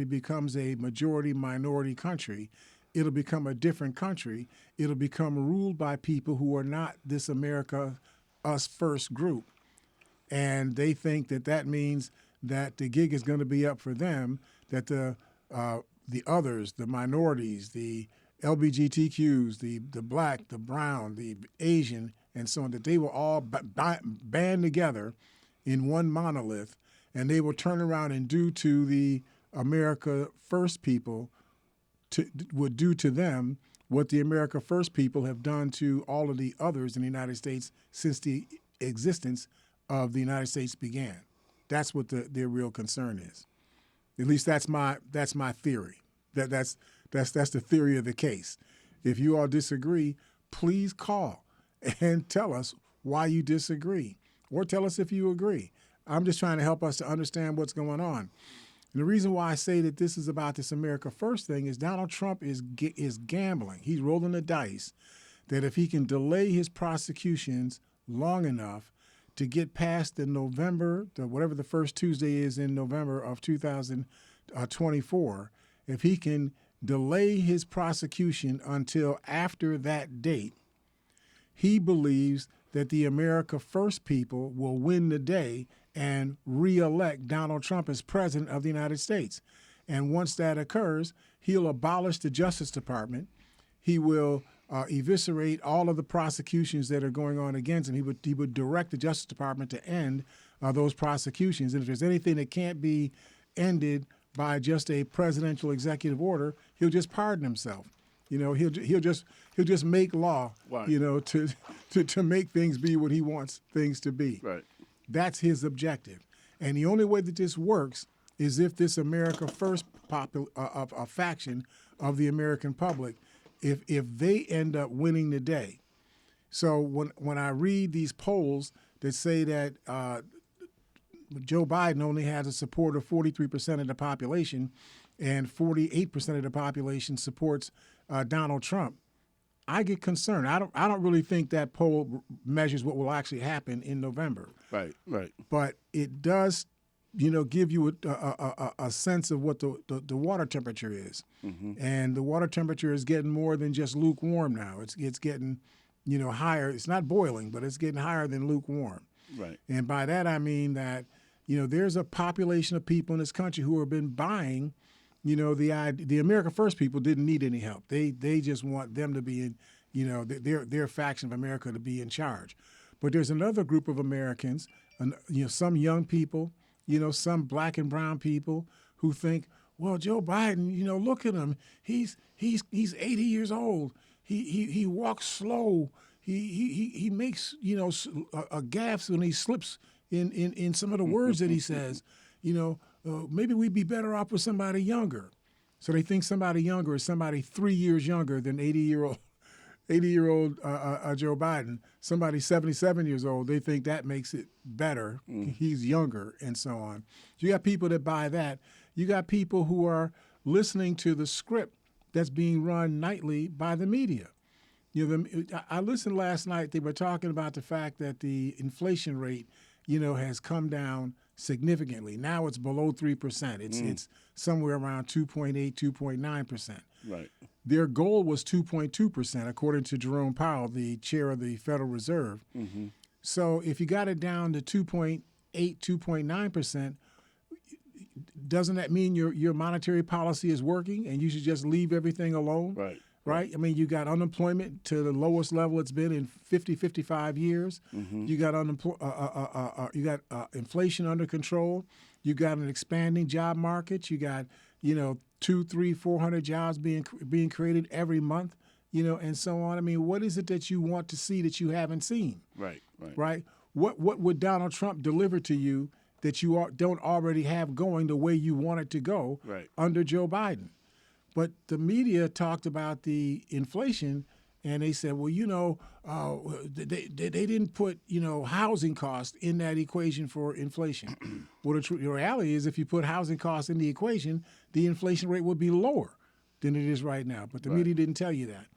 becomes a majority minority country, it'll become a different country. It'll become ruled by people who are not this America, us first group. And they think that that means that the gig is going to be up for them, that the others, the minorities, the LGBTQs, the black, the brown, the Asian, and so on, that they will all band together in one monolith, and they will turn around and do to the America First people would do to them what the America First people have done to all of the others in the United States since the existence of the United States began. That's what their real concern is. At least that's my theory. That's the theory of the case. If you all disagree, please call and tell us why you disagree, or tell us if you agree. I'm just trying to help us to understand what's going on. And the reason why I say that this is about this America First thing is Donald Trump is gambling. He's rolling the dice that if he can delay his prosecutions long enough to get past the November, whatever the first Tuesday is in November of 2024, if he can delay his prosecution until after that date, he believes that the America First people will win the day and reelect Donald Trump as president of the United States. And once that occurs, he'll abolish the Justice Department. He will eviscerate all of the prosecutions that are going on against him. He would direct the Justice Department to end those prosecutions. And if there's anything that can't be ended by just a presidential executive order, he'll just pardon himself. You know, he'll just make law. Right. You know, to make things be what he wants things to be. Right. That's his objective. And the only way that this works is if this America First faction of the American public, if they end up winning the day. So when I read these polls that say that Joe Biden only has a support of 43% of the population and 48% of the population supports Donald Trump, I get concerned. I don't really think that poll measures what will actually happen in November. Right. But it does, give you a sense of what the water temperature is. Mm-hmm. And the water temperature is getting more than just lukewarm now. It's getting, higher. It's not boiling, but it's getting higher than lukewarm. Right. And by that I mean that, there's a population of people in this country who have been buying. The America First people didn't need any help. They just want them to be in, their faction of America to be in charge. But there's another group of Americans, some young people, some black and brown people who think, well, Joe Biden, look at him. He's 80 years old. He walks slow. He makes a gaffes when he slips in some of the words that he says. Maybe we'd be better off with somebody younger. So they think somebody younger is somebody 3 years younger than 80-year-old Joe Biden. Somebody 77 years old, they think that makes it better. He's younger and so on. So you got people that buy that. You got people who are listening to the script that's being run nightly by the media. I listened last night. They were talking about the fact that the inflation rate, has come down significantly. Now it's below 3%. It's somewhere around 2.8, 2.9%. Right. Their goal was 2.2%, according to Jerome Powell, the chair of the Federal Reserve. Mm-hmm. So if you got it down to 2.8, 2.9%, doesn't that mean your monetary policy is working and you should just leave everything alone? Right? I mean, you got unemployment to the lowest level it's been in 50, 55 years. Mm-hmm. You got inflation under control. You got an expanding job market. You got 200, 300, 400 jobs being created every month. And so on. I mean, what is it that you want to see that you haven't seen? Right. What would Donald Trump deliver to you that you don't already have going the way you want it to go under Joe Biden? But the media talked about the inflation, and they said, well, they didn't put, housing costs in that equation for inflation. Well, the reality is if you put housing costs in the equation, the inflation rate would be lower than it is right now. But the media didn't tell you that.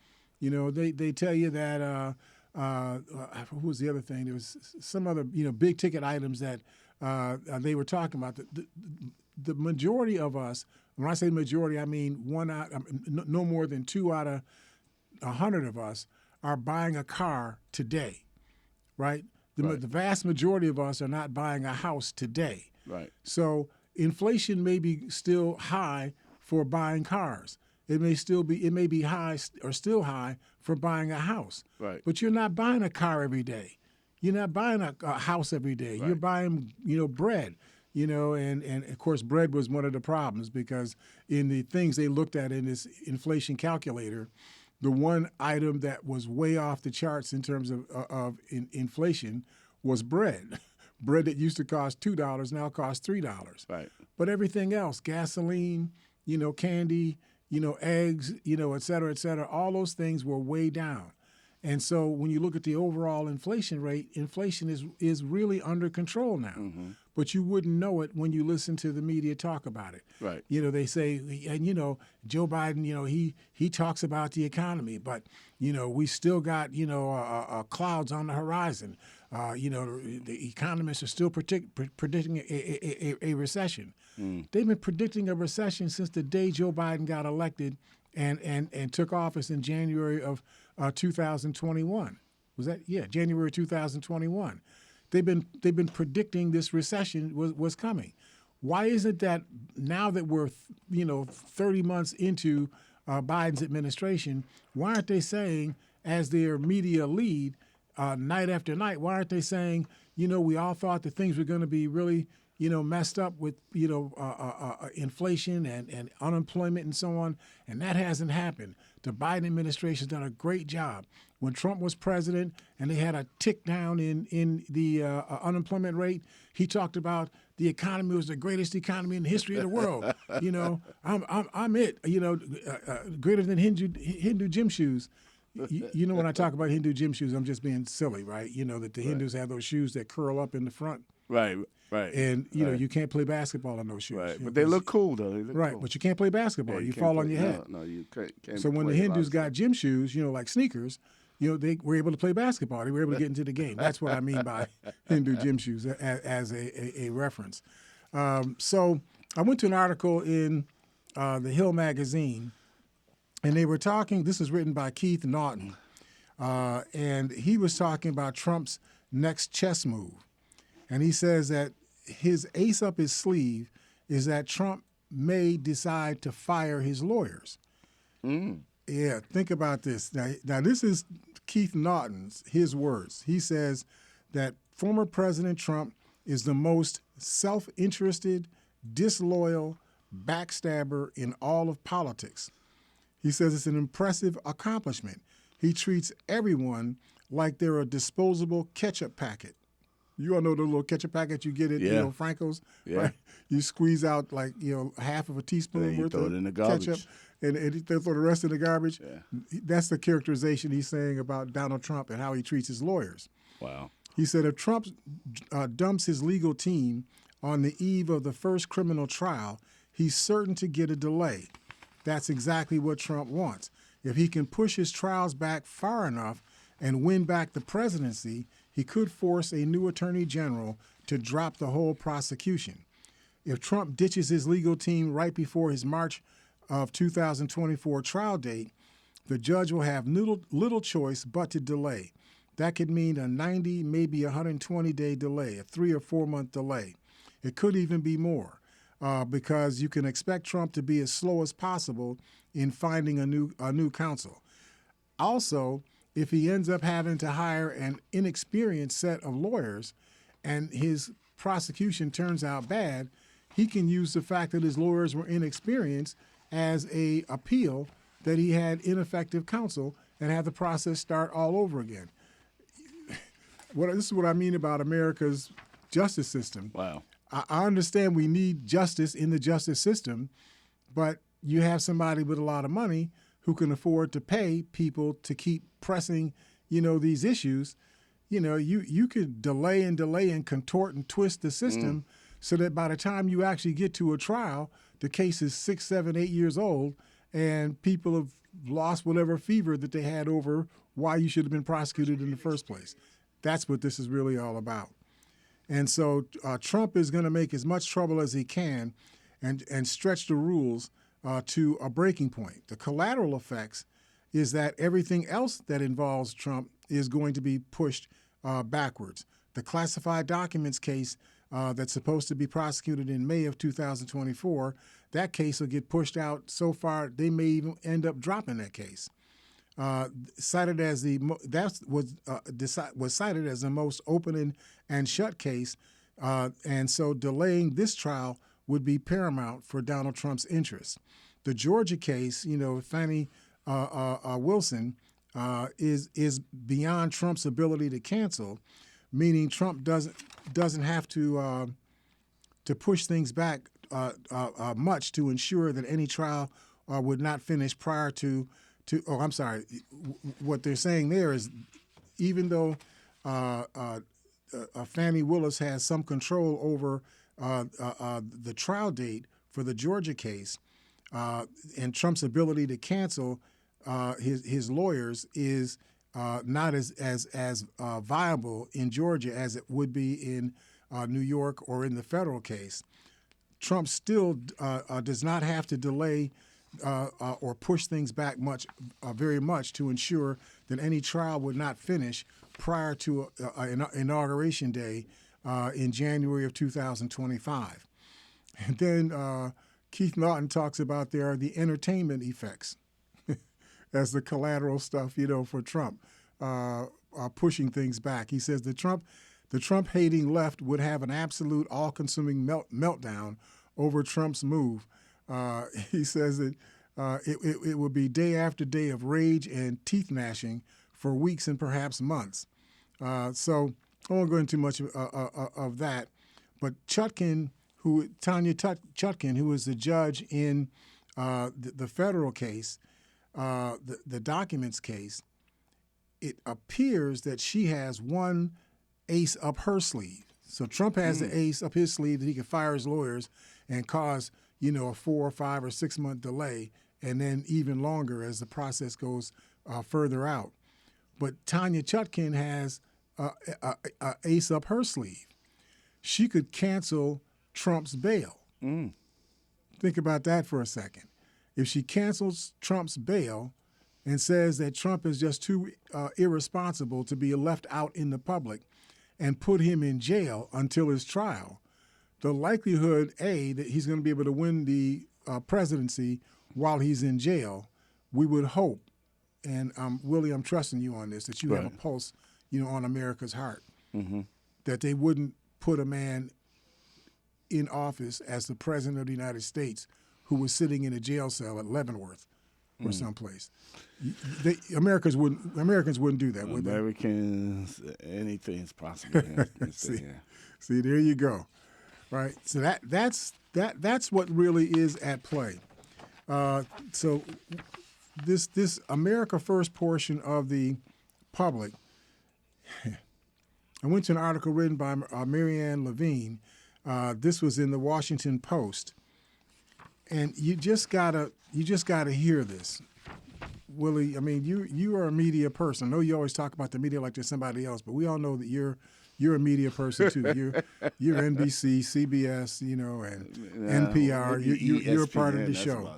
They tell you that, who was the other thing? There was some other, big ticket items that they were talking about. The majority of us When I say majority, I mean no more than 2 out of 100 of us are buying a car today, right? The vast majority of us are not buying a house today. Right. So inflation may be still high for buying cars. It may be high or still high for buying a house. Right. But you're not buying a car every day. You're not buying a house every day. Right. You're buying, bread. And of course, bread was one of the problems because in the things they looked at in this inflation calculator, the one item that was way off the charts in terms of inflation was bread. Bread that used to cost $2 now costs $3. Right. But everything else, gasoline, candy, eggs, et cetera, all those things were way down. And so when you look at the overall inflation rate, inflation is really under control now. Mm-hmm. But you wouldn't know it when you listen to the media talk about it. Right. They say, and Joe Biden, he talks about the economy, but we still got clouds on the horizon. The economists are still predicting a recession. They've been predicting a recession since the day Joe Biden got elected and took office in January of 2021. Was that? Yeah, January 2021. They've been predicting this recession was coming. Why is it that now that we're 30 months into Biden's administration, why aren't they saying, as their media lead, night after night, why aren't they saying, we all thought that things were going to be really messed up with inflation and unemployment and so on, and that hasn't happened. The Biden administration's done a great job. When Trump was president and they had a tick down in the unemployment rate, he talked about the economy was the greatest economy in the history of the world. I'm it. Greater than Hindu gym shoes. When I talk about Hindu gym shoes, I'm just being silly, right? That the Hindus have those shoes that curl up in the front. Right. And you can't play basketball in those shoes. Right. But they look cool though. They look cool. But you can't play basketball. Yeah, you fall on your head. No, you can't. So when the Hindus got gym shoes, like sneakers, they were able to play basketball. They were able to get into the game. That's what I mean by Hindu gym shoes as a reference. So I went to an article in the Hill magazine, and they were talking. This is written by Keith Naughton, and he was talking about Trump's next chess move. And he says that his ace up his sleeve is that Trump may decide to fire his lawyers. Yeah, think about this. Now this is Keith Naughton's, his words. He says that former President Trump is the most self-interested, disloyal, backstabber in all of politics. He says it's an impressive accomplishment. He treats everyone like they're a disposable ketchup packet. You all know the little ketchup packet you get at Franco's, right? You squeeze out half of a teaspoon worth of ketchup, and they throw the rest in the garbage. Yeah. That's the characterization he's saying about Donald Trump and how he treats his lawyers. Wow. He said if Trump dumps his legal team on the eve of the first criminal trial, he's certain to get a delay. That's exactly what Trump wants. If he can push his trials back far enough and win back the presidency, he could force a new attorney general to drop the whole prosecution. If Trump ditches his legal team right before his March of 2024 trial date, the judge will have little choice but to delay. That could mean a 90, maybe 120-day delay, a 3 or 4 month delay. It could even be more because you can expect Trump to be as slow as possible in finding a new counsel. Also, if he ends up having to hire an inexperienced set of lawyers and his prosecution turns out bad, he can use the fact that his lawyers were inexperienced as a appeal that he had ineffective counsel and have the process start all over again. This is what I mean about America's justice system. Wow. I understand we need justice in the justice system, but you have somebody with a lot of money who can afford to pay people to keep pressing, these issues. You could delay and contort and twist the system so that by the time you actually get to a trial, the case is 6, 7, 8 years old, and people have lost whatever fever that they had over why you should have been prosecuted in the first place. That's what this is really all about. And so Trump is going to make as much trouble as he can. and stretch the rules to a breaking point. The collateral effects is that everything else that involves Trump is going to be pushed backwards. The classified documents case that's supposed to be prosecuted in May of 2024, that case will get pushed out so far they may even end up dropping that case. Cited as was cited as the most open and shut case, and so delaying this trial would be paramount for Donald Trump's interests. The Georgia case, Fannie Wilson is beyond Trump's ability to cancel, meaning Trump doesn't have to push things back much to ensure that any trial would not finish prior to. I'm sorry. What they're saying there is, even though Fannie Willis has some control over the trial date for the Georgia case, and Trump's ability to cancel his lawyers is not as viable in Georgia as it would be in New York or in the federal case. Trump still does not have to delay or push things back very much to ensure that any trial would not finish prior to Inauguration Day in January of 2025. And then Keith Naughton talks about there are the entertainment effects as the collateral stuff, for Trump, pushing things back. He says the Trump-hating left would have an absolute all-consuming meltdown over Trump's move. He says that it would be day after day of rage and teeth gnashing for weeks and perhaps months. So I won't go into much of that. But Tanya Chutkan, who is the judge in the federal case, the documents case, it appears that she has one ace up her sleeve. So Trump has the ace up his sleeve that he can fire his lawyers and cause, a 4 or 5 or 6 month delay, and then even longer as the process goes further out. But Tanya Chutkan has a ace up her sleeve. She could cancel Trump's bail. Think about that for a second. If she cancels Trump's bail and says that Trump is just too irresponsible to be left out in the public and put him in jail until his trial, the likelihood, that he's going to be able to win the presidency while he's in jail, we would hope, and Willie, I'm trusting you on this, that you have a pulse, on America's heart, that they wouldn't put a man in office as the president of the United States who was sitting in a jail cell at Leavenworth or someplace. Americans wouldn't do that, would they? Americans, anything's possible. See, there you go. Right. So that's what really is at play. So this America First portion of the public. I went to an article written by Marianne Levine. This was in the Washington Post, and you just gotta hear this, Willie. I mean, you are a media person. I know you always talk about the media like there's somebody else, but we all know that you're a media person too. You're NBC, CBS, and NPR. You're a part of the show.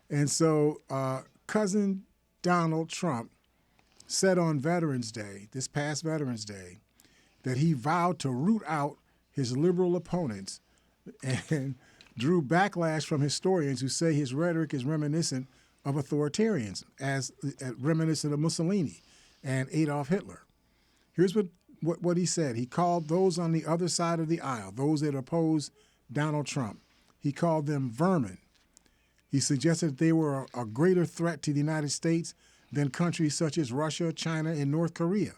And so, cousin Donald Trump said on Veterans Day, this past Veterans Day, that he vowed to root out his liberal opponents and drew backlash from historians who say his rhetoric is reminiscent of authoritarians, reminiscent of Mussolini and Adolf Hitler. Here's what he said. He called those on the other side of the aisle, those that oppose Donald Trump, he called them vermin. He suggested that they were a greater threat to the United States than countries such as Russia, China, and North Korea.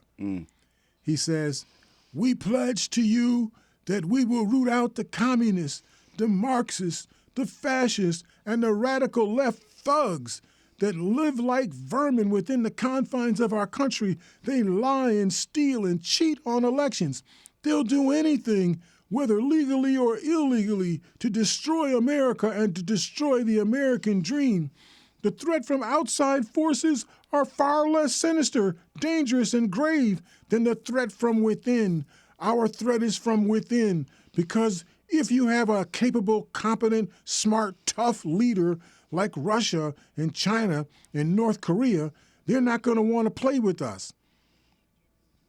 He says, "We pledge to you that we will root out the communists, the Marxists, the fascists, and the radical left thugs that live like vermin within the confines of our country. They lie and steal and cheat on elections. They'll do anything, whether legally or illegally, to destroy America and to destroy the American dream. The threat from outside forces are far less sinister, dangerous, and grave than the threat from within. Our threat is from within because If you have a capable, competent, smart, tough leader like Russia and China and North Korea, they're not going to want to play with us.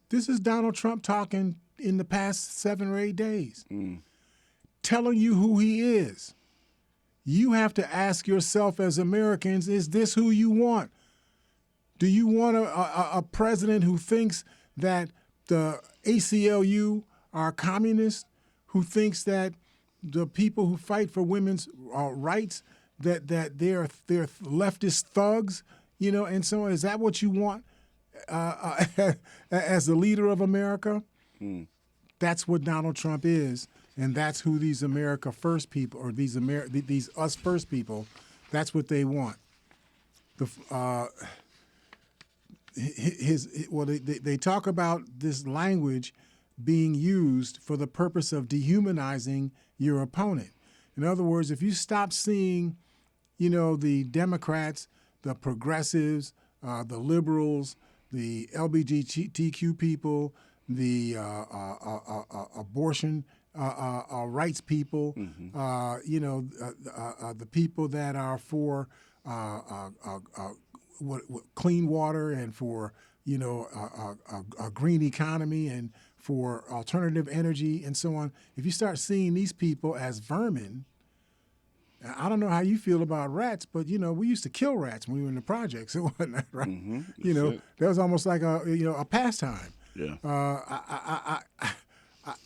This is Donald Trump talking in the past 7 or 8 days, telling you who he is. You have to ask yourself as Americans, is this who you want? Do you want a president who thinks that the ACLU are communists, who thinks that the people who fight for women's rights, that they're leftist thugs, and so on? Is that what you want as the leader of America? That's what Donald Trump is, and that's who these America First people, or these Us First people, that's what they want. They talk about this language being used for the purpose of dehumanizing your opponent. In other words, if you stop seeing, the Democrats, the progressives, the liberals, the LGBTQ people, the abortion rights people, the people that are for clean water and for a green economy and for alternative energy and so on. If you start seeing these people as vermin, I don't know how you feel about rats, but we used to kill rats when we were in the projects and whatnot, right? That was almost like a pastime. Yeah.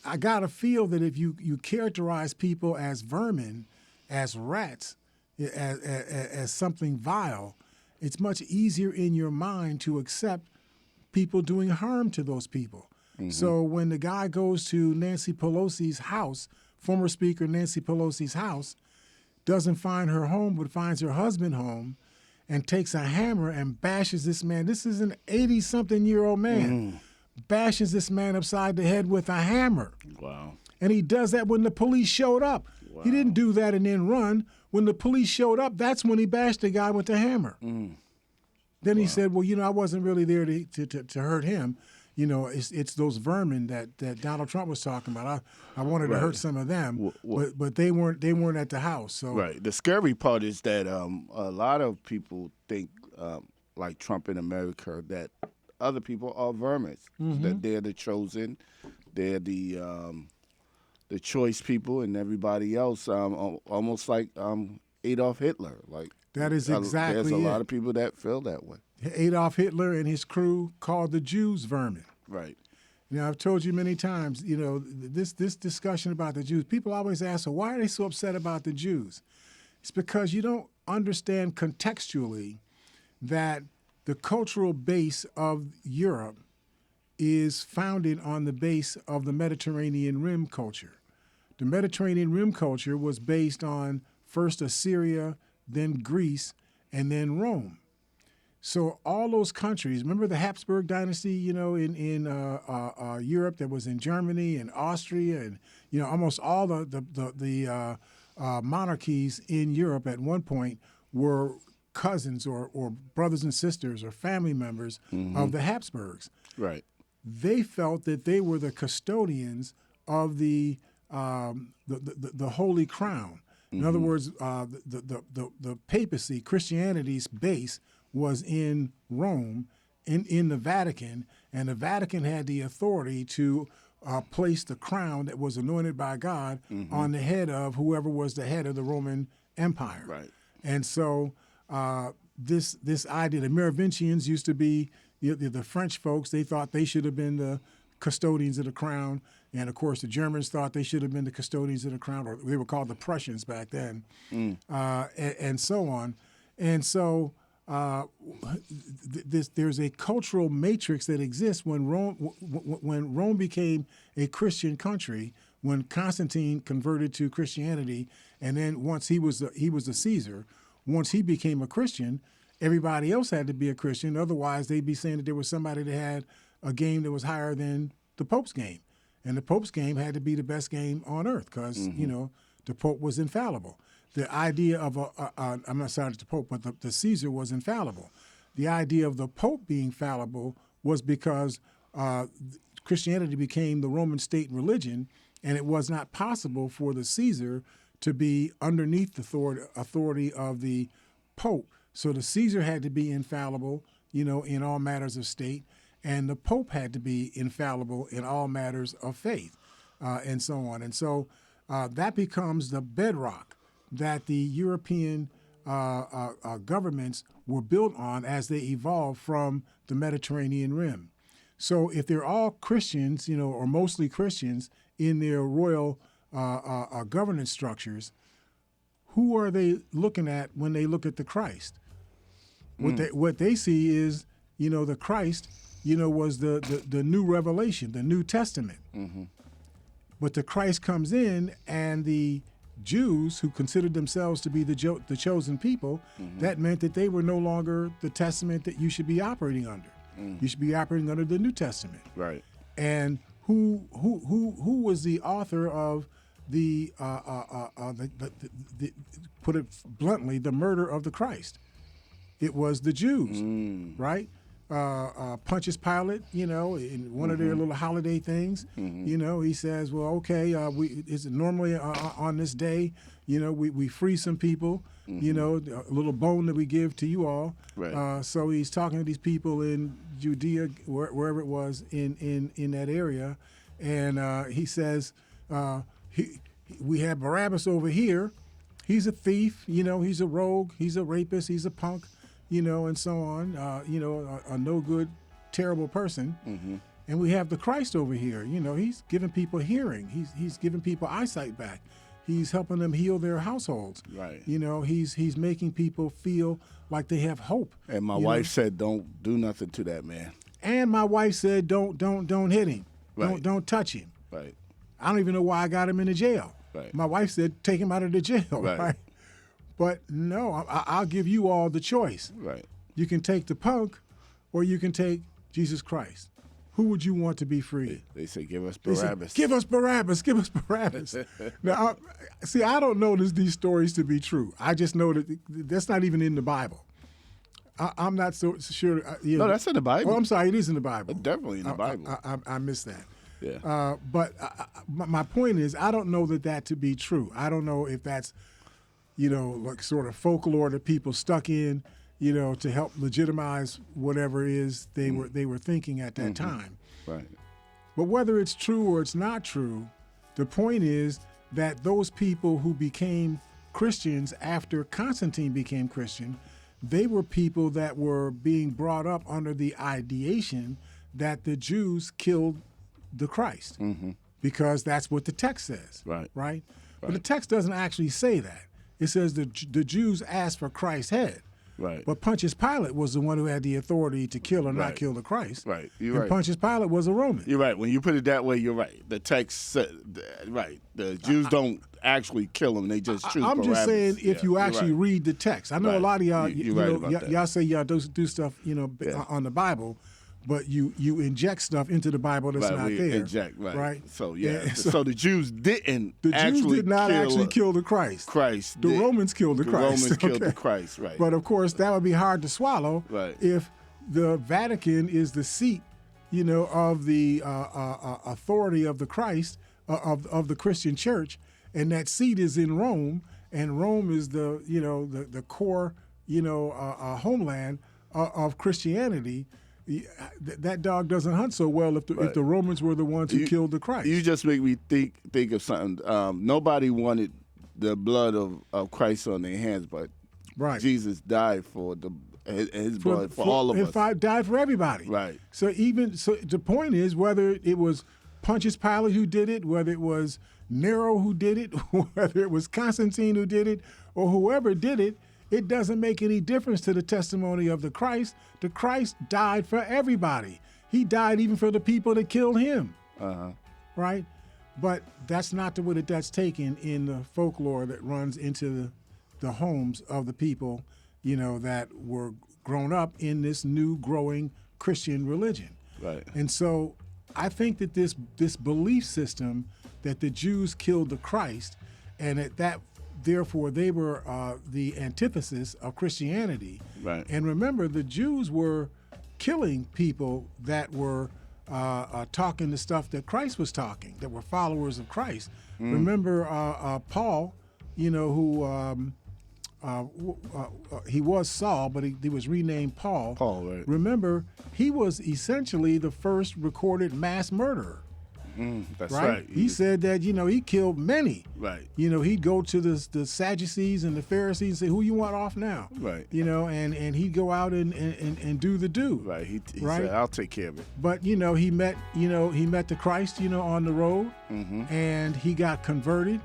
I gotta feel that if you characterize people as vermin, as rats, as something vile, it's much easier in your mind to accept people doing harm to those people. So when the guy goes to Nancy Pelosi's house, former Speaker Nancy Pelosi's house, doesn't find her home but finds her husband home, and takes a hammer and bashes this man. This is an 80-something-year-old man. Bashes this man upside the head with a hammer. Wow. And he does that when the police showed up. Wow. He didn't do that and then run. When the police showed up, that's when he bashed the guy with the hammer. Then he said, well, I wasn't really there to hurt him. It's those vermin that Donald Trump was talking about. I wanted to hurt some of them, but they weren't at the house. So right. The scary part is that a lot of people think, like Trump in America, that other people are vermin. That they're the chosen, they're the choice people, and everybody else almost like Adolf Hitler. Like that is exactly there's a lot of people that feel that way. Adolf Hitler and his crew called the Jews vermin. Right. I've told you many times, this discussion about the Jews, people always ask, so why are they so upset about the Jews? It's because you don't understand contextually that the cultural base of Europe is founded on the base of the Mediterranean Rim culture. The Mediterranean Rim culture was based on first Assyria, then Greece, and then Rome. So all those countries, remember the Habsburg dynasty, in Europe that was in Germany and Austria, and almost all the monarchies in Europe at one point were cousins or brothers and sisters or family members of the Habsburgs. Right. They felt that they were the custodians of the Holy Crown. In other words, the papacy, Christianity's base, was in Rome, in the Vatican, and the Vatican had the authority to place the crown that was anointed by God on the head of whoever was the head of the Roman Empire. Right. And so this idea, the Merovingians used to be the French folks. They thought they should have been the custodians of the crown. And, of course, the Germans thought they should have been the custodians of the crown, or they were called the Prussians back then, and so on. And so there's a cultural matrix that exists when Rome became a Christian country, when Constantine converted to Christianity, and then once he was a Caesar, once he became a Christian, everybody else had to be a Christian. Otherwise, they'd be saying that there was somebody that had a game that was higher than the Pope's game. And the Pope's game had to be the best game on earth because, the Pope was infallible. The idea of I'm not sorry, the Pope, but the Caesar was infallible. The idea of the Pope being fallible was because Christianity became the Roman state religion, and it was not possible for the Caesar to be underneath the authority of the Pope. So the Caesar had to be infallible, in all matters of state, and the Pope had to be infallible in all matters of faith, and so on. And so that becomes the bedrock that the European governments were built on as they evolved from the Mediterranean Rim. So if they're all Christians, or mostly Christians in their royal governance structures, who are they looking at when they look at the Christ? What they see is, the Christ, was the new revelation, the New Testament. Mm-hmm. But the Christ comes in, and the Jews, who considered themselves to be the chosen people, that meant that they were no longer the testament that you should be operating under. You should be operating under the New Testament. Right. And who was the author of the put it bluntly, the murder of the Christ? It was the Jews, right? Pontius Pilate, in one of their little holiday things, he says, well, okay, it's normally on this day, we free some people, a little bone that we give to you all. Right. So he's talking to these people in Judea, wherever it was in that area, and he says, we have Barabbas over here. He's a thief, he's a rogue, he's a rapist, he's a punk, and so on, a no good, terrible person. And we have the Christ over here. He's giving people hearing. He's giving people eyesight back. He's helping them heal their households. Right. He's making people feel like they have hope. And my wife said, "Don't do nothing to that man." And my wife said, "Don't hit him. Right. Don't touch him." Right. I don't even know why I got him in the jail. Right. My wife said, "Take him out of the jail." Right. But no, I'll give you all the choice. Right. You can take the punk, or you can take Jesus Christ. Who would you want to be free? They say, "Give us They said, Barabbas." give us Barabbas. Give us Barabbas. Now, I don't know these stories to be true. I just know that that's not even in the Bible. I'm not so sure. No, that's in the Bible. Oh, I'm sorry. It is in the Bible. Definitely in the Bible. I missed that. Yeah. But my point is, I don't know that to be true. I don't know if that's, like sort of folklore that people stuck in, to help legitimize whatever it is they were thinking at that time. Right. But whether it's true or it's not true, the point is that those people who became Christians after Constantine became Christian, they were people that were being brought up under the ideation that the Jews killed the Christ, because that's what the text says. Right. But the text doesn't actually say that. It says the Jews asked for Christ's head. Right. But Pontius Pilate was the one who had the authority to kill or not kill the Christ. Right. You're and right. Pontius Pilate was a Roman. You're right. When you put it that way, you're right. The text said, right. The Jews don't actually kill them. They just choose I'm just saying, if you actually read the text. I know a lot of y'all, y'all say y'all do stuff, on the Bible, but you inject stuff into the Bible that's not there. Inject, right. So, yeah. So the Jews didn't The Jews did not actually kill the Christ. Christ The did. Romans killed the Christ. Romans killed the Christ, right. But, of course, that would be hard to swallow if the Vatican is the seat, of the authority of the Christ, of the Christian church, and that seat is in Rome, and Rome is the core, homeland of Christianity. That dog doesn't hunt so well if the Romans were the ones who killed the Christ. You just make me think of something. Nobody wanted the blood of Christ on their hands, but Jesus died for his blood for all of us. If died for everybody. Right. So the point is, whether it was Pontius Pilate who did it, whether it was Nero who did it, whether it was Constantine who did it, or whoever did it, it doesn't make any difference to the testimony of the Christ. The Christ died for everybody. He died even for the people that killed him. Right? But that's not the way that's taken in the folklore that runs into the homes of the people, that were grown up in this new growing Christian religion. Right. And so I think that this belief system that the Jews killed the Christ, and that therefore they were the antithesis of Christianity. Right. And remember, the Jews were killing people that were talking the stuff that Christ was talking, that were followers of Christ. Remember Paul, who he was Saul, but he was renamed Paul. Paul, right. Remember, he was essentially the first recorded mass murderer. That's right. He said that, he killed many. Right. He'd go to the Sadducees and the Pharisees and say, who you want off now? Right. And he'd go out and do the do. Right. He right? said, I'll take care of it. But, he met the Christ, on the road, and he got converted,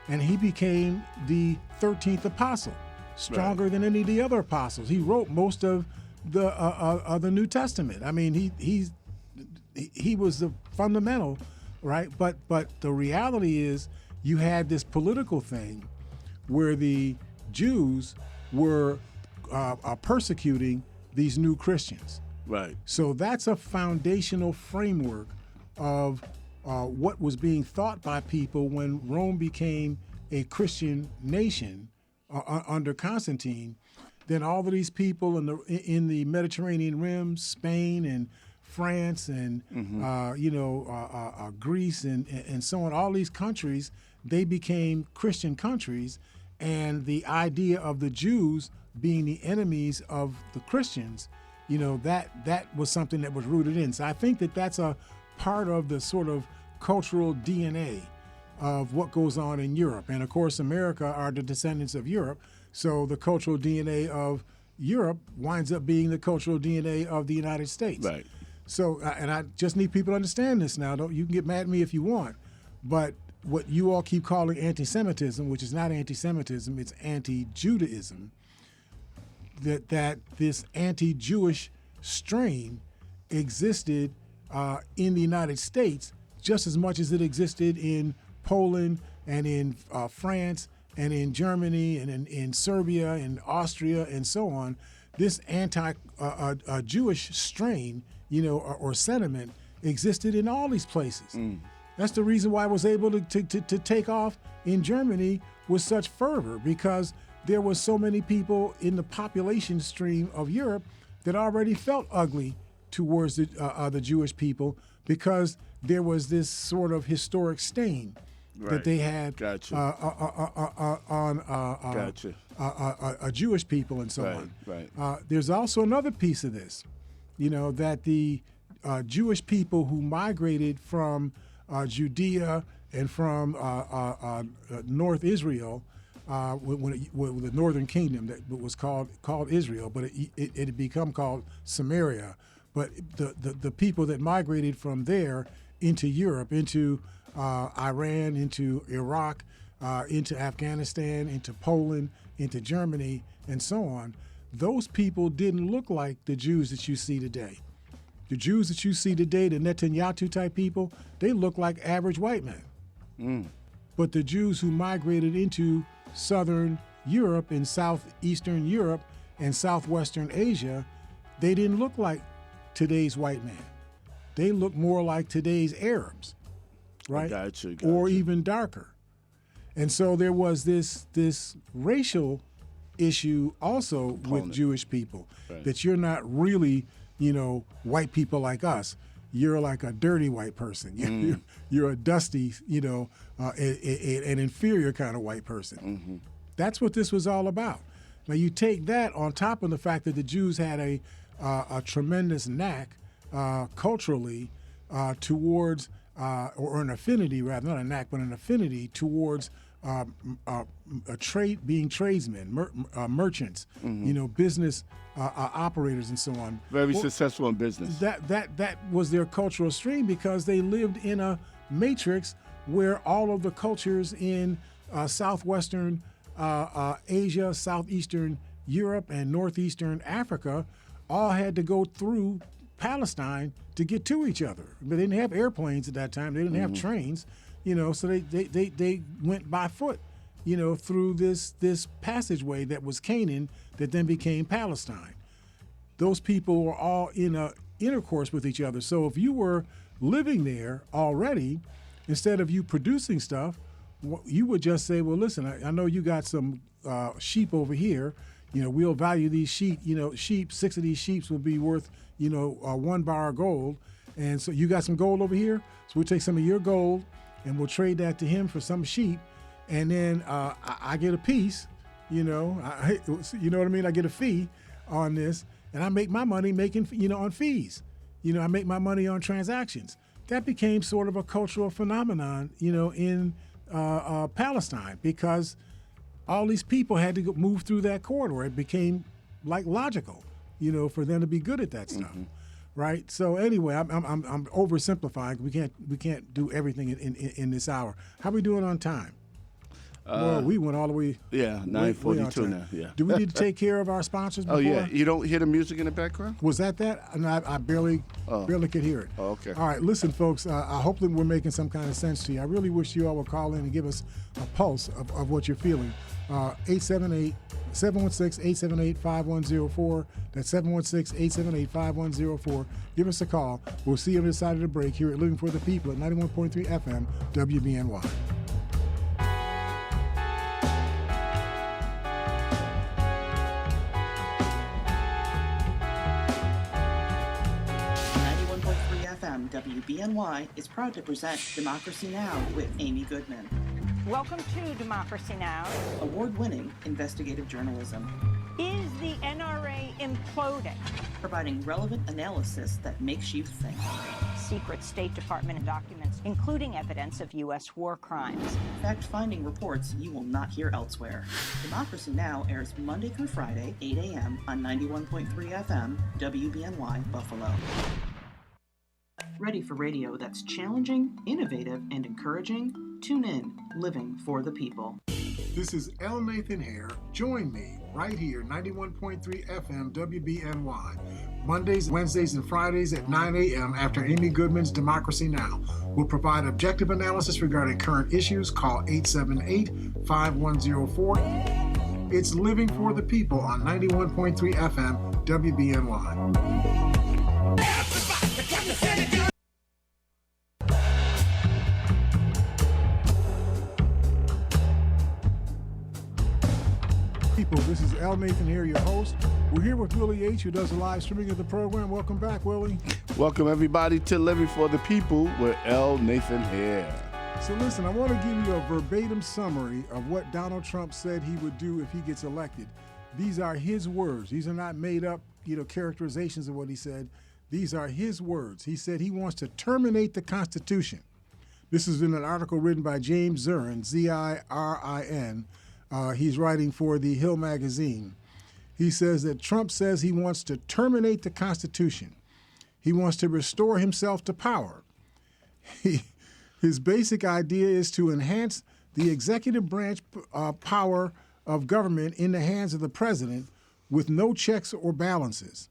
and he became the 13th apostle, stronger than any of the other apostles. He wrote most of the New Testament. I mean, he was the fundamental, right? But the reality is, you had this political thing where the Jews were persecuting these new Christians. Right. So that's a foundational framework of what was being thought by people when Rome became a Christian nation under Constantine. Then all of these people in the Mediterranean Rim, Spain and France and Greece and so on, all these countries, they became Christian countries, and the idea of the Jews being the enemies of the Christians, that was something that was rooted in. So I think that that's a part of the sort of cultural DNA of what goes on in Europe. And of course, America are the descendants of Europe, so the cultural DNA of Europe winds up being the cultural DNA of the United States. Right. So, and I just need people to understand this now. You can get mad at me if you want, but what you all keep calling anti-Semitism, which is not anti-Semitism, it's anti-Judaism, that this anti-Jewish strain existed in the United States just as much as it existed in Poland and in France and in Germany and in Serbia and Austria and so on. This anti-Jewish strain, or sentiment existed in all these places. That's the reason why I was able to take off in Germany with such fervor, because there were so many people in the population stream of Europe that already felt ugly towards the Jewish people, because there was this sort of historic stain that they had on a Jewish people and so on. Right. There's also another piece of this, that the Jewish people who migrated from Judea and from North Israel, when the Northern Kingdom that was called Israel, but it had become called Samaria. But the people that migrated from there into Europe, into Iran, into Iraq, into Afghanistan, into Poland, into Germany, and so on, those people didn't look like the Jews that you see today. The Jews that you see today, the Netanyahu type people, they look like average white men. But the Jews who migrated into Southern Europe and Southeastern Europe and Southwestern Asia, they didn't look like today's white man. They look more like today's Arabs, right? Gotcha. Or even darker. And so there was this racial issue also with Jewish people, that you're not really, white people like us. You're like a dirty white person. You're a dusty, an inferior kind of white person. That's what this was all about. Now you take that on top of the fact that the Jews had a tremendous knack culturally towards, or an affinity rather, not a knack, but an affinity towards being tradesmen, merchants, business operators, and so on. Very successful in business. That was their cultural stream, because they lived in a matrix where all of the cultures in southwestern Asia, southeastern Europe, and northeastern Africa all had to go through Palestine to get to each other. But they didn't have airplanes at that time. They didn't have trains. So they went by foot, through this passageway that was Canaan, that then became Palestine. Those people were all in a intercourse with each other. So if you were living there already, instead of you producing stuff, you would just say, well, listen, I know you got some sheep over here. We'll value these sheep. Sheep, 6 of these sheep will be worth, 1 bar of gold. And so you got some gold over here, so we'll take some of your gold and we'll trade that to him for some sheep, and then I get a piece, you know what I mean? I get a fee on this, and I make my money making, on fees. I make my money on transactions. That became sort of a cultural phenomenon, in Palestine, because all these people had to move through that corridor. It became like logical, for them to be good at that stuff. Mm-hmm. Right. So anyway, I'm oversimplifying. We can't do everything in this hour. How we doing on time? Well, we went all the way. Yeah, 9:42 now. Yeah. Do we need to take care of our sponsors before? Oh yeah. You don't hear the music in the background? Was that? And I barely could hear it. Oh, okay. All right. Listen, folks. I hope that we're making some kind of sense to you. I really wish you all would call in and give us a pulse of what you're feeling. 716-878-5104. That's 716-878-5104. Give us a call. We'll see you on the side of the break here at Living for the People at 91.3 FM WBNY. WBNY is proud to present Democracy Now! With Amy Goodman. Welcome to Democracy Now! Award-winning investigative journalism. Is the NRA imploding? Providing relevant analysis that makes you think. Secret State Department documents, including evidence of U.S. war crimes. Fact-finding reports you will not hear elsewhere. Democracy Now! Airs Monday through Friday, 8 a.m. on 91.3 FM, WBNY, Buffalo. Ready for radio that's challenging, innovative, and encouraging? Tune in, Living for the People. This is L. Nathan Hare. Join me right here, 91.3 FM WBNY. Mondays, Wednesdays, and Fridays at 9 a.m. after Amy Goodman's Democracy Now! We'll provide objective analysis regarding current issues. Call 878-5104. It's Living for the People on 91.3 FM WBNY. People, this is L. Nathan here, your host. We're here with Willie H., who does the live streaming of the program. Welcome back, Willie. Welcome, everybody, to Living for the People with L. Nathan here. So listen, I want to give you a verbatim summary of what Donald Trump said he would do if he gets elected. These are his words. These are not made up, characterizations of what he said. These are his words. He said he wants to terminate the Constitution. This is in an article written by James Zirin, Z-I-R-I-N. He's writing for The Hill magazine. He says that Trump says he wants to terminate the Constitution. He wants to restore himself to power. His basic idea is to enhance the executive branch power of government in the hands of the president with no checks or balances.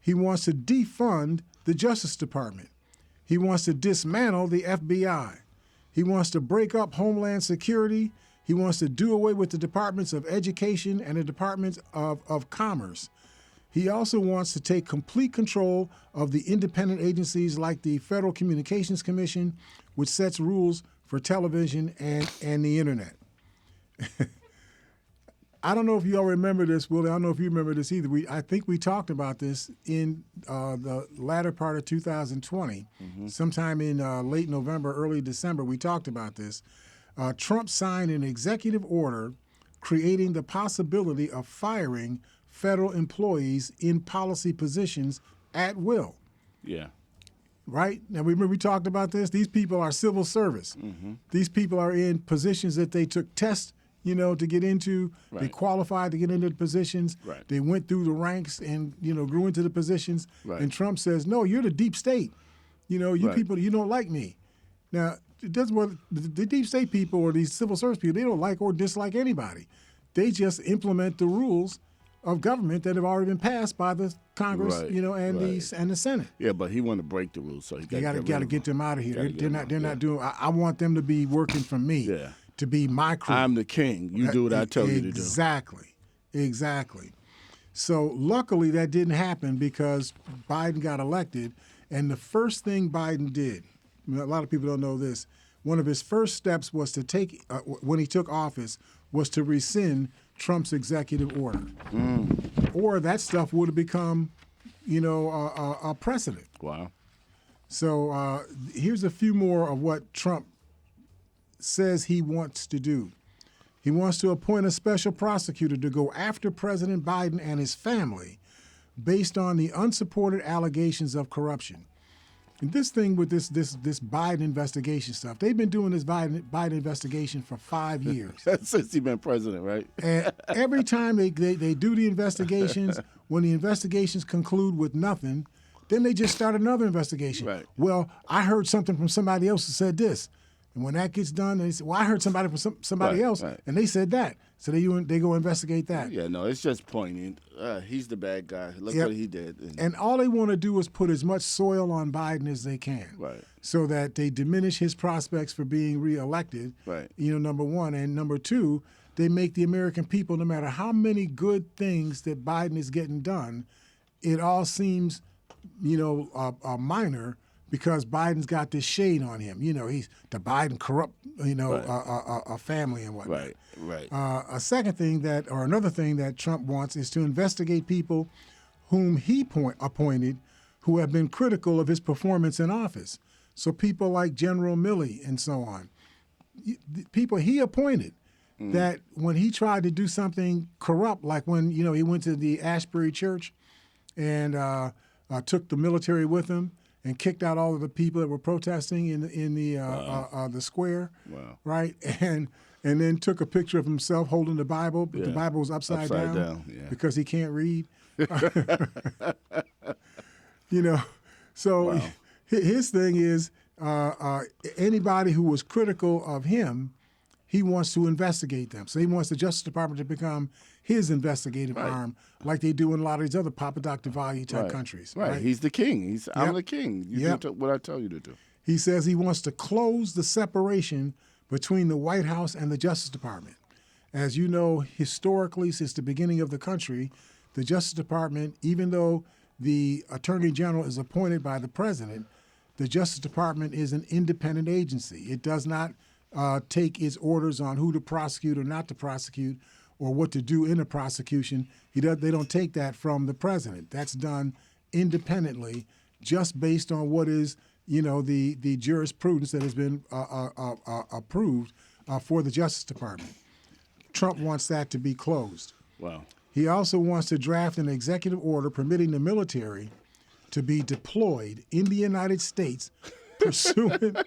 He wants to defund the Justice Department. He wants to dismantle the FBI. He wants to break up Homeland Security. He wants to do away with the Departments of Education and the Departments of Commerce. He also wants to take complete control of the independent agencies like the Federal Communications Commission, which sets rules for television and the internet. I don't know if you all remember this, Willie. I don't know if you remember this either. I think we talked about this in the latter part of 2020. Mm-hmm. Sometime in late November, early December, we talked about this. Trump signed an executive order creating the possibility of firing federal employees in policy positions at will. Yeah. Right? Now, remember we talked about this? These people are civil service. Mm-hmm. These people are in positions that they took tests, to get into. Right. They qualified to get into the positions. Right. They went through the ranks and, grew into the positions. Right. And Trump says, no, you're the deep state. You right. People, you don't like me. Now, it doesn't work. The deep state people or these civil service people, they don't like or dislike anybody. They just implement the rules of government that have already been passed by the Congress, right. And the Senate. Yeah, but he wanted to break the rules, so he got to get them out of here. They're not doing. I want them to be working for me. Yeah. To be my crew. I'm the king. You do what I tell you to do. Exactly. So luckily that didn't happen because Biden got elected, and the first thing Biden did, a lot of people don't know this, one of his first steps was to take, when he took office, was to rescind Trump's executive order. Or that stuff would have become, a precedent. Wow. So here's a few more of what Trump says he wants to do. He wants to appoint a special prosecutor to go after President Biden and his family based on the unsupported allegations of corruption. And this thing with this Biden investigation stuff, they've been doing this Biden investigation for 5 years. Since he's been president, right? And every time they do the investigations, when the investigations conclude with nothing, then they just start another investigation. Right. Well, I heard something from somebody else who said this. And when that gets done, they say, well, I heard somebody from somebody else, and they said that. So they go investigate that. Yeah, no, it's just pointing. He's the bad guy. Look what he did. And all they want to do is put as much soil on Biden as they can. Right. So that they diminish his prospects for being reelected. Right. Number one. And number two, they make the American people, no matter how many good things that Biden is getting done, it all seems, minor because Biden's got this shade on him. He's the Biden corrupt, a family and whatnot. Right. Another thing that Trump wants is to investigate people whom he appointed who have been critical of his performance in office. So people like General Milley and so on. People he appointed that when he tried to do something corrupt, like when, he went to the Ashbury Church and took the military with him and kicked out all of the people that were protesting in the square, right? And then took a picture of himself holding the Bible, but the Bible was upside down because he can't read. So his thing is anybody who was critical of him, he wants to investigate them. So he wants the Justice Department to become his investigative arm, like they do in a lot of these other Papa Dr. Valu type countries. Right. He's the king. I'm the king. You do what I tell you to do. He says he wants to close the separation between the White House and the Justice Department. As you know, historically, since the beginning of the country, the Justice Department, even though the Attorney General is appointed by the President, the Justice Department is an independent agency. It does not take its orders on who to prosecute or not to prosecute or what to do in a prosecution. They don't take that from the President. That's done independently, just based on what is, the jurisprudence that has been approved for the Justice Department. Trump wants that to be closed. Wow. He also wants to draft an executive order permitting the military to be deployed in the United States pursuant,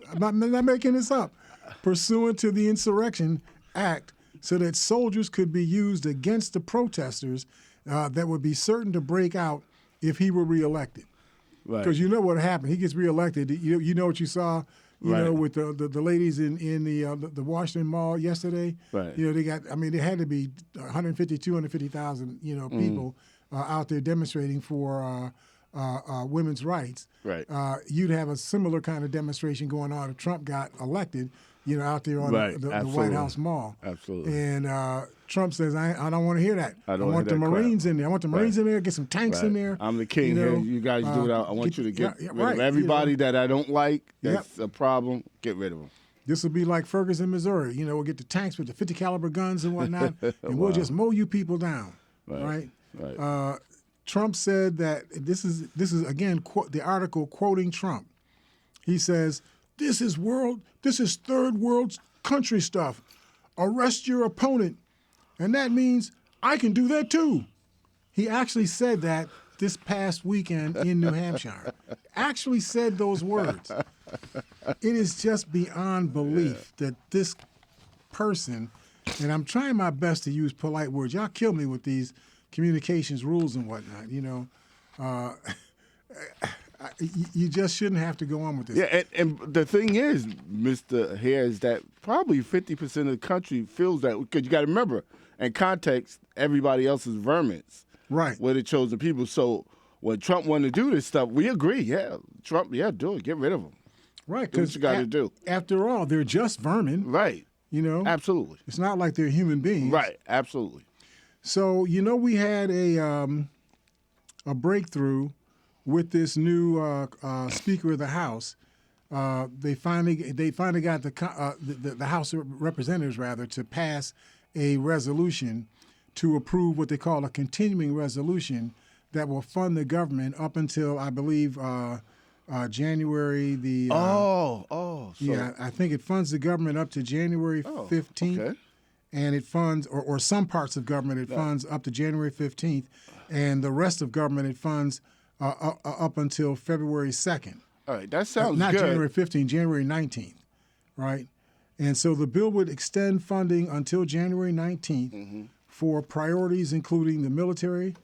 I'm not making this up, pursuant to the Insurrection Act, so that soldiers could be used against the protesters that would be certain to break out if he were reelected. Right. Because you know what happened. He gets reelected. You know what you saw, with the ladies in the Washington Mall yesterday. Right. They had to be 150, 250,000, people out there demonstrating for women's rights. Right. You'd have a similar kind of demonstration going on if Trump got elected, out there on the White House Mall. Absolutely. And Trump says, I don't want to hear that. I want the that Marines crap. in there. I want the Marines in there, get some tanks in there. I'm the king here. You guys do it. I want you to get rid of everybody that I don't like. That's a problem. Get rid of them. This will be like Ferguson, Missouri. We'll get the tanks with the 50 caliber guns and whatnot, and we'll just mow you people down. Right. Trump said that this is again the article quoting Trump. He says, This is third world country stuff. Arrest your opponent. And that means I can do that too. He actually said that this past weekend in New Hampshire. Actually said those words. It is just beyond belief that this person, and I'm trying my best to use polite words. Y'all kill me with these communications rules and whatnot, you just shouldn't have to go on with this. Yeah, and the thing is, Mr. Hare, is that probably 50% of the country feels that, because you got to remember, in context, everybody else is vermins. Right. We're the chosen people. So when Trump wanted to do this stuff, we agree. Yeah, Trump, do it. Get rid of him. Right. Do what you got to do. After all, they're just vermin. Right. Absolutely. It's not like they're human beings. Right. Absolutely. So, we had a breakthrough with this new Speaker of the House. They finally got the House of Representatives to pass a resolution to approve what they call a continuing resolution that will fund the government up until I believe January the. So, Yeah, I think it funds the government up to January 15th. Okay. And it funds, or some parts of government, it funds up to January 15th, and the rest of government it funds up until February 2nd. All right, that sounds Not good. January 15th, January 19th, right? And so the bill would extend funding until January 19th for priorities including the military,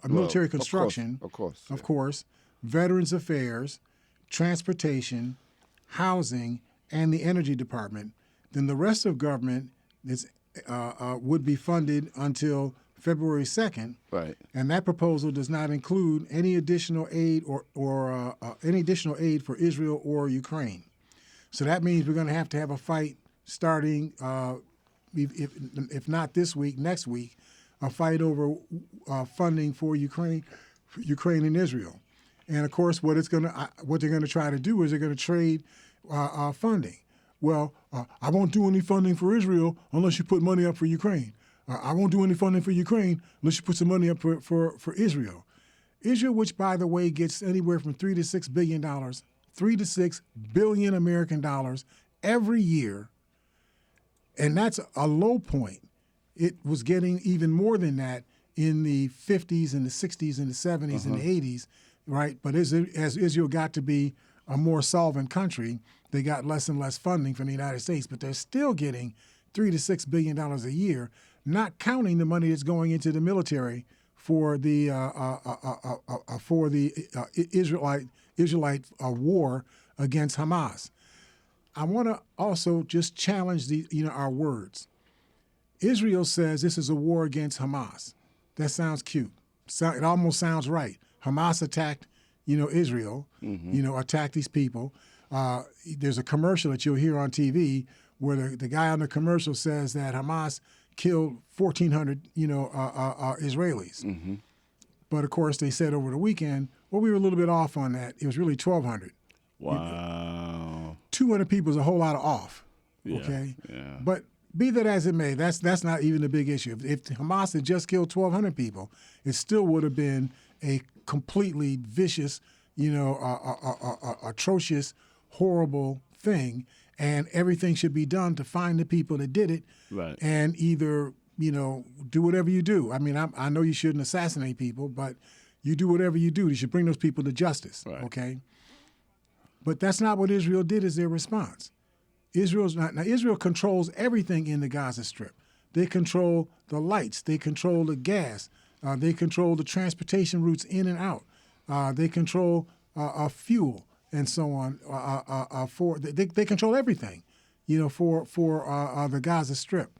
military construction, Of course. of course, Veterans Affairs, transportation, housing, and the Energy Department. Then the rest of government would be funded until February 2nd. Right. And that proposal does not include any additional aid or any additional aid for Israel or Ukraine. So that means we're going to have a fight starting, if not this week, next week, a fight over funding for Ukraine and Israel. And of course, what they're going to try to do is they're going to trade funding. Well, I won't do any funding for Israel unless you put money up for Ukraine. I won't do any funding for Ukraine unless you put some money up for Israel. Israel, which, by the way, gets anywhere from $3 to $6 billion, $3 to $6 billion American dollars every year, and that's a low point. It was getting even more than that in the 50s and the 60s and the 70s and the 80s, right? But as Israel got to be a more solvent country, they got less and less funding from the United States, but they're still getting $3 to $6 billion a year, not counting the money that's going into the military for the Israelite war against Hamas. I want to also just challenge our words. Israel says this is a war against Hamas. That sounds cute. It almost sounds right. Hamas attacked, Israel. Attacked these people. There's a commercial that you'll hear on TV where the guy on the commercial says that Hamas killed 1,400, Israelis. But of course, they said over the weekend, well, we were a little bit off on that. It was really 1,200. Wow. 200 people is a whole lot of off. Yeah, okay. Yeah. But be that as it may, that's not even a big issue. If Hamas had just killed 1,200 people, it still would have been a completely vicious, atrocious, horrible thing, and everything should be done to find the people that did it, right, and either do whatever you do. I mean, I know you shouldn't assassinate people, but you do whatever you do. You should bring those people to justice, right. Okay? But that's not what Israel did as their response. Israel controls everything in the Gaza Strip. They control the lights. They control the gas. They control the transportation routes in and out. They control fuel and so on. They control everything, for the Gaza Strip.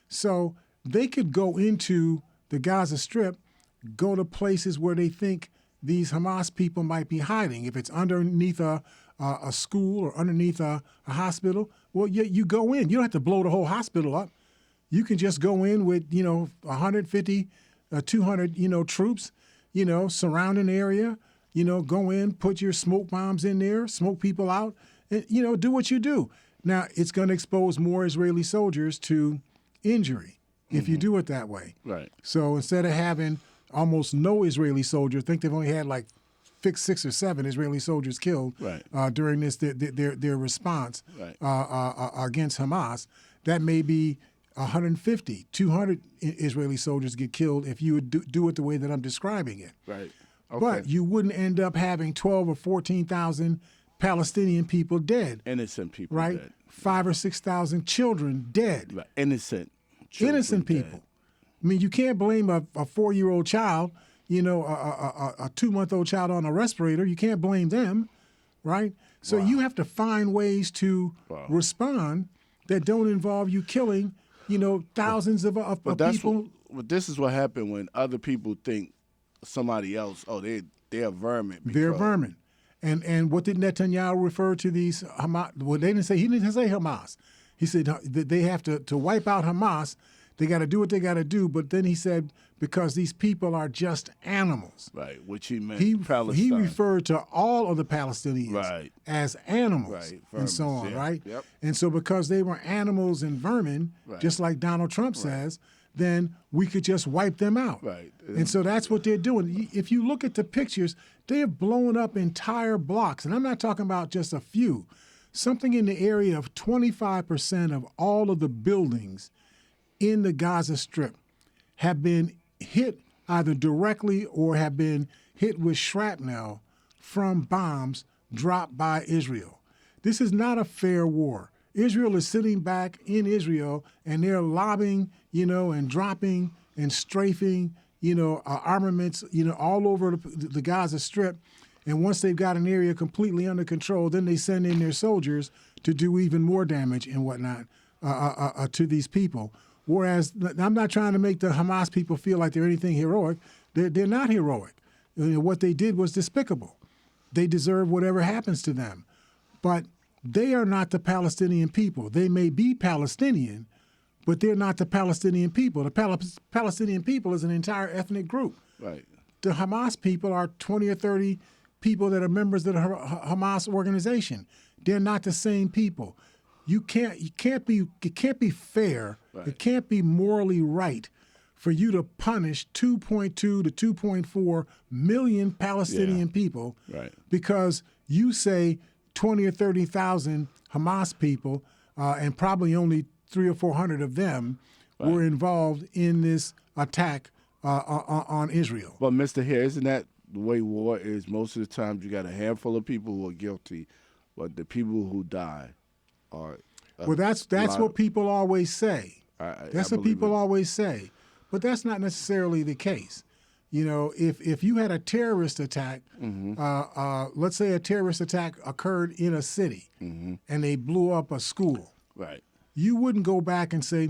So they could go into the Gaza Strip, go to places where they think these Hamas people might be hiding. If it's underneath a school or underneath a hospital, well, you go in. You don't have to blow the whole hospital up. You can just go in with 150, 200 troops, surrounding the area. Go in, put your smoke bombs in there, smoke people out, and, do what you do. Now, it's going to expose more Israeli soldiers to injury if you do it that way. Right. So instead of having almost no Israeli soldiers, I think they've only had like 6 or 7 Israeli soldiers killed right. During this their response right. Against Hamas. That may be 150, 200 Israeli soldiers get killed if you would do it the way that I'm describing it. Right. Okay. But you wouldn't end up having 12 or 14,000 Palestinian people dead. Innocent people right? dead. 5,000 or 6,000 children dead. Right. Innocent people. Dead. I mean, you can't blame a 4-year-old child, a 2-month-old child on a respirator. You can't blame them, right? So you have to find ways to respond that don't involve you killing, thousands of people. But this is what happened when other people think somebody else, they're vermin. They're vermin. And what did Netanyahu refer to these Hamas? Well, he didn't say Hamas. He said that they have to wipe out Hamas. They got to do what they got to do. But then he said, because these people are just animals. Right, which he meant Palestine. He referred to all of the Palestinians as animals and so on, right? Yep. And so because they were animals and vermin, just like Donald Trump says, then we could just wipe them out. Right. And so that's what they're doing. If you look at the pictures, they have blown up entire blocks. And I'm not talking about just a few. Something in the area of 25% of all of the buildings in the Gaza Strip have been hit either directly or have been hit with shrapnel from bombs dropped by Israel. This is not a fair war. Israel is sitting back in Israel and they're lobbing, and dropping and strafing, armaments, all over the Gaza Strip. And once they've got an area completely under control, then they send in their soldiers to do even more damage and whatnot to these people. Whereas I'm not trying to make the Hamas people feel like they're anything heroic. They're not heroic. What they did was despicable. They deserve whatever happens to them. But they are not the Palestinian people. They may be Palestinian, but they're not the Palestinian people. The Palestinian people is an entire ethnic group. Right. The Hamas people are 20 or 30 people that are members of the Hamas organization. They're not the same people. It can't be fair. Right. It can't be morally right for you to punish 2.2 to 2.4 million Palestinian people Right. because you say 20 or 30,000 Hamas people, and probably only 300 or 400 of them were involved in this attack on Israel. But Mr. Hare, isn't that the way war is? Most of the times you got a handful of people who are guilty, but the people who die are. Well, that's what people always say. That's what people always say. But that's not necessarily the case. If you had a terrorist attack, let's say a terrorist attack occurred in a city and they blew up a school. Right. You wouldn't go back and say,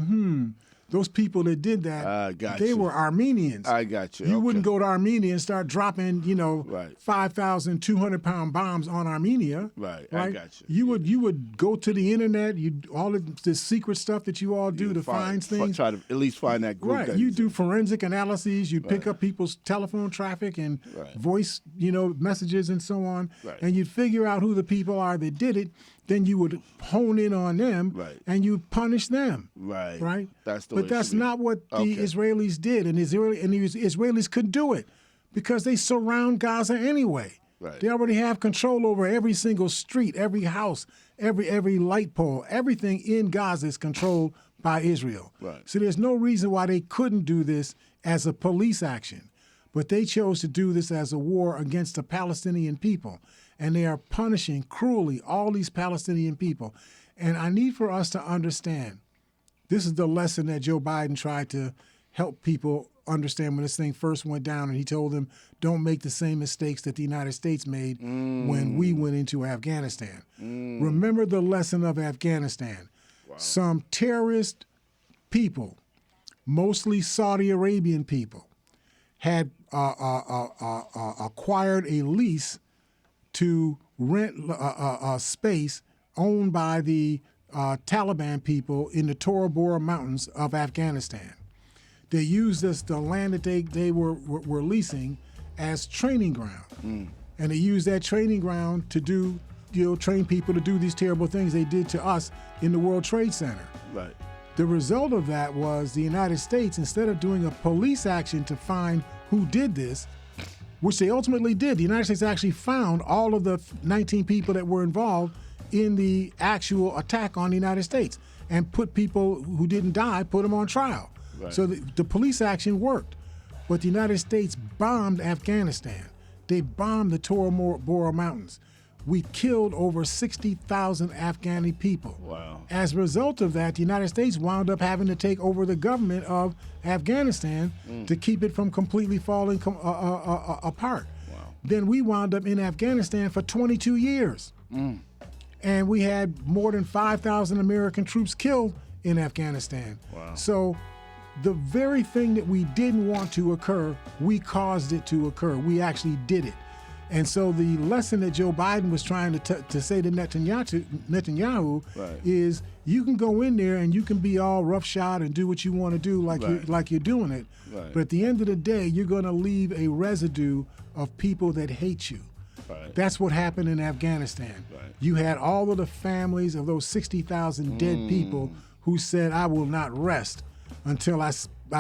those people that did that, they were Armenians. I got you. You Okay. wouldn't go to Armenia and start dropping, Right. 5,200-pound bombs on Armenia. Right. I got you. You would go to the internet, all of the secret stuff that you all do to find things. Try to at least find that group. Right. You do forensic analyses. You pick up people's telephone traffic and voice, messages and so on. Right. And you figure out who the people are that did it. Then you would hone in on them and you punish them. Right. Right. But that's not what the Israelis did. And the Israelis couldn't do it because they surround Gaza anyway. Right. They already have control over every single street, every house, every light pole. Everything in Gaza is controlled by Israel. Right. So there's no reason why they couldn't do this as a police action. But they chose to do this as a war against the Palestinian people. And they are punishing cruelly all these Palestinian people. And I need for us to understand, this is the lesson that Joe Biden tried to help people understand when this thing first went down. And he told them, don't make the same mistakes that the United States made when we went into Afghanistan. Remember the lesson of Afghanistan. Wow. Some terrorist people, mostly Saudi Arabian people, had acquired a lease to rent a space owned by the Taliban people in the Tora Bora Mountains of Afghanistan. They used the land that they were leasing as training ground. And they used that training ground to train people to do these terrible things they did to us in the World Trade Center. Right. The result of that was the United States, instead of doing a police action to find who did this, which they ultimately did, the United States actually found all of the 19 people that were involved in the actual attack on the United States and put people who didn't die, put them on trial. Right. So the police action worked. But the United States bombed Afghanistan. They bombed the Tora Bora Mountains. We killed over 60,000 Afghani people. Wow. As a result of that, the United States wound up having to take over the government of Afghanistan to keep it from completely falling apart. Wow. Then we wound up in Afghanistan for 22 years. And we had more than 5,000 American troops killed in Afghanistan. Wow. So the very thing that we didn't want to occur, we caused it to occur. We actually did it. And so the lesson that Joe Biden was trying to say to Netanyahu is, you can go in there and you can be all roughshod and do what you want to do like you're doing it. Right. But at the end of the day, you're going to leave a residue of people that hate you. Right. That's what happened in Afghanistan. Right. You had all of the families of those 60,000 dead people who said, I will not rest until I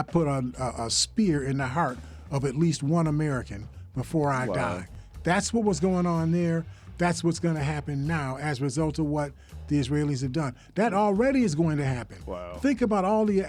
put a spear in the heart of at least one American before I die. That's what was going on there. That's what's going to happen now as a result of what the Israelis have done. That already is going to happen. Wow. Think about all the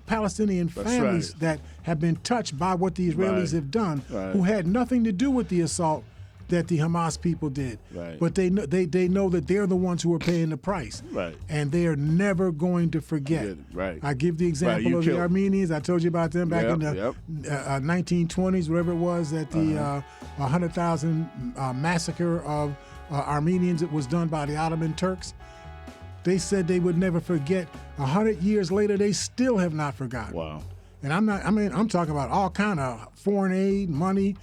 Palestinian families right. that have been touched by what the Israelis have done, who had nothing to do with the assault that the Hamas people did. Right. But they know that they're the ones who are paying the price. Right. And they are never going to forget. Right. I give the example of the Armenians. I told you about them back in the 1920s, whatever it was, that the 100,000 massacre of Armenians that was done by the Ottoman Turks. They said they would never forget. 100 years later, they still have not forgotten. Wow. And I'm talking about all kind of foreign aid, money,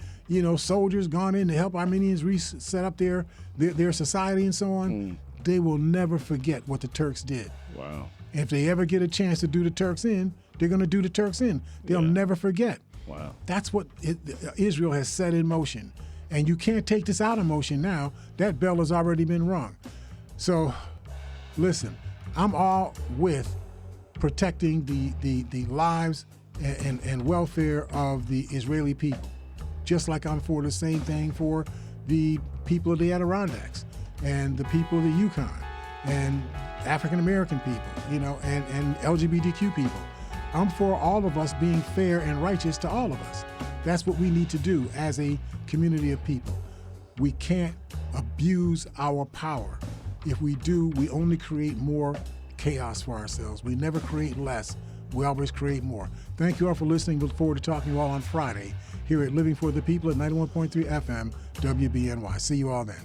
soldiers gone in to help Armenians reset up their society and so on. They will never forget what the Turks did. Wow. And if they ever get a chance to do the Turks in, they're going to do the Turks in. They'll never forget. Wow. That's what Israel has set in motion. And you can't take this out of motion now. That bell has already been rung. So, listen, I'm all with protecting the lives and welfare of the Israeli people, just like I'm for the same thing for the people of the Adirondacks and the people of the Yukon and African-American people, and LGBTQ people. I'm for all of us being fair and righteous to all of us. That's what we need to do as a community of people. We can't abuse our power. If we do, we only create more chaos for ourselves. We never create less. We always create more. Thank you all for listening. Look forward to talking to you all on Friday here at Living for the People at 91.3 FM WBNY. See you all then.